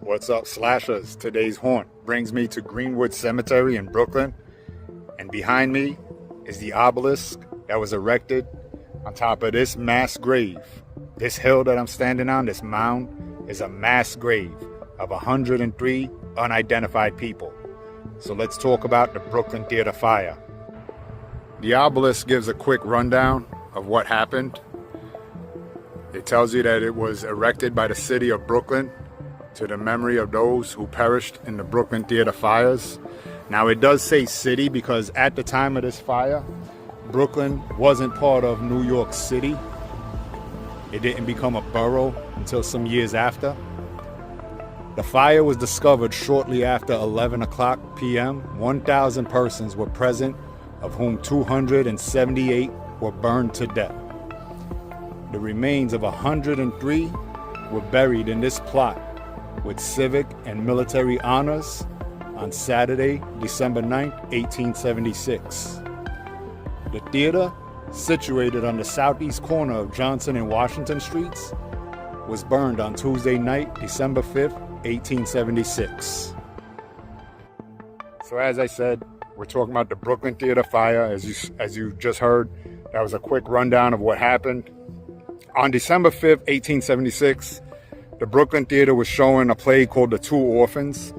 What's up, slashers? Today's haunt brings me to Greenwood Cemetery in Brooklyn, and behind me is the obelisk that was erected on top of this mass grave. This hill that I'm standing on, this mound, is a mass grave of 103 unidentified people. So let's talk about the Brooklyn Theater fire. The obelisk gives a quick rundown of what happened. It tells you that it was erected by the city of Brooklyn to the memory of those who perished in the Brooklyn Theater fires. Now it does say city because at the time of this fire, Brooklyn wasn't part of New York City. It didn't become a borough until some years after. The fire was discovered shortly after 11 o'clock p.m. 1,000 persons were present, of whom 278 were burned to death. The remains of 103 were buried in this plot with civic and military honors on Saturday, December 9, 1876. The theater, situated on the southeast corner of Johnson and Washington Streets, was burned on Tuesday night, December 5th, 1876. So as I said, we're talking about the Brooklyn Theater fire. As you just heard, that was a quick rundown of what happened. On December 5th, 1876, the Brooklyn Theater was showing a play called The Two Orphans,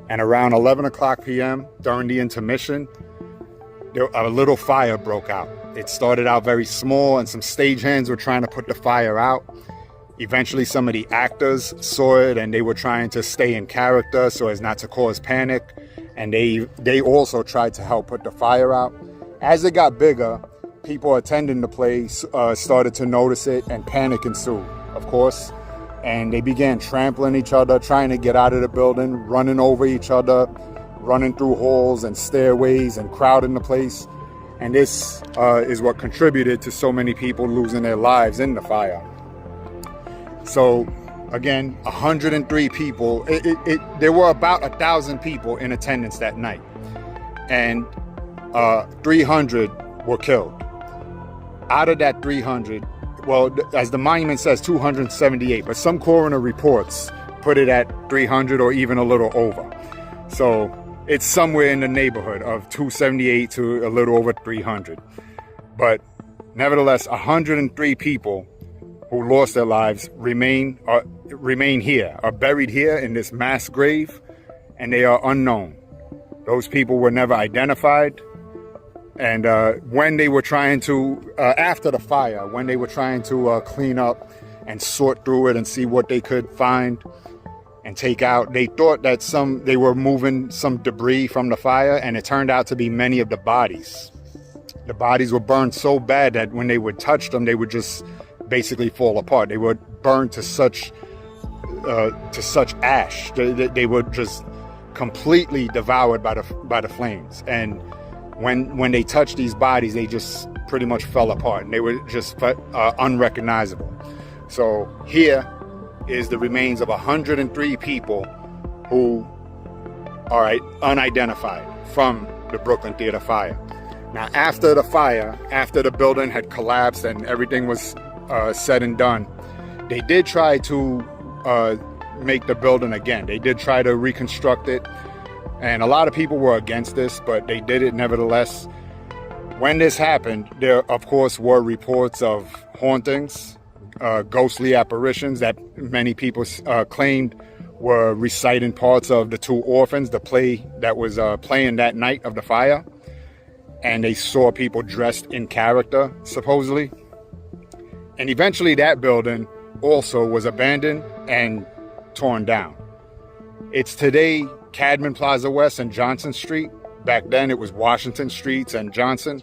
and around 11 o'clock p.m. during the intermission, a little fire broke out. It started out very small, and some stagehands were trying to put the fire out. Eventually, some of the actors saw it, and they were trying to stay in character so as not to cause panic, and they also tried to help put the fire out. As it got bigger, people attending the play started to notice it, and panic ensued, of course. And they began trampling each other, trying to get out of the building, running over each other, running through halls and stairways and crowding the place. And this is what contributed to so many people losing their lives in the fire. So again, 103 people, there were about 1,000 people in attendance that night, and 300 were killed. Out of that 300, well, as the monument says, 278, but some coroner reports put it at 300 or even a little over. So it's somewhere in the neighborhood of 278 to a little over 300. But nevertheless, 103 people who lost their lives remain here, are buried here in this mass grave, and they are unknown. Those people were never identified. And when they were trying to, after the fire, when they were trying to clean up and sort through it and see what they could find and take out, they thought that they were moving some debris from the fire, and it turned out to be many of the bodies. The bodies were burned so bad that when they would touch them, they would just basically fall apart. They were burned to such ash. They were just completely devoured by the flames. And when they touched these bodies, they just pretty much fell apart, and they were just unrecognizable. So here is the remains of 103 people who are unidentified from the Brooklyn Theater fire. Now, after the fire, after the building had collapsed and everything was said and done, they did try to make the building again. They did try to reconstruct it. And a lot of people were against this, but they did it nevertheless. When this happened, there, of course, were reports of hauntings, ghostly apparitions that many people claimed were reciting parts of The Two Orphans, the play that was playing that night of the fire. And they saw people dressed in character, supposedly. And eventually that building also was abandoned and torn down. It's today Cadman Plaza West and Johnson Street. Back then it was Washington Streets and Johnson.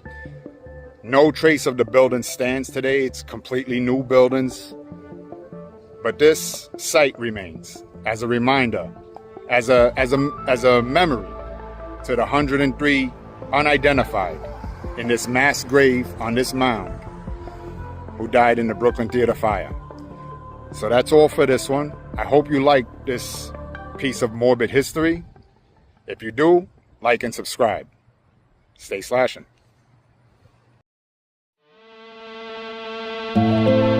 No trace of the building stands today. It's completely new buildings. But this site remains as a reminder, as a memory to the 103 unidentified in this mass grave on this mound who died in the Brooklyn Theater fire. So that's all for this one. I hope you like this piece of morbid history. If you do, like and subscribe. Stay slashing. you.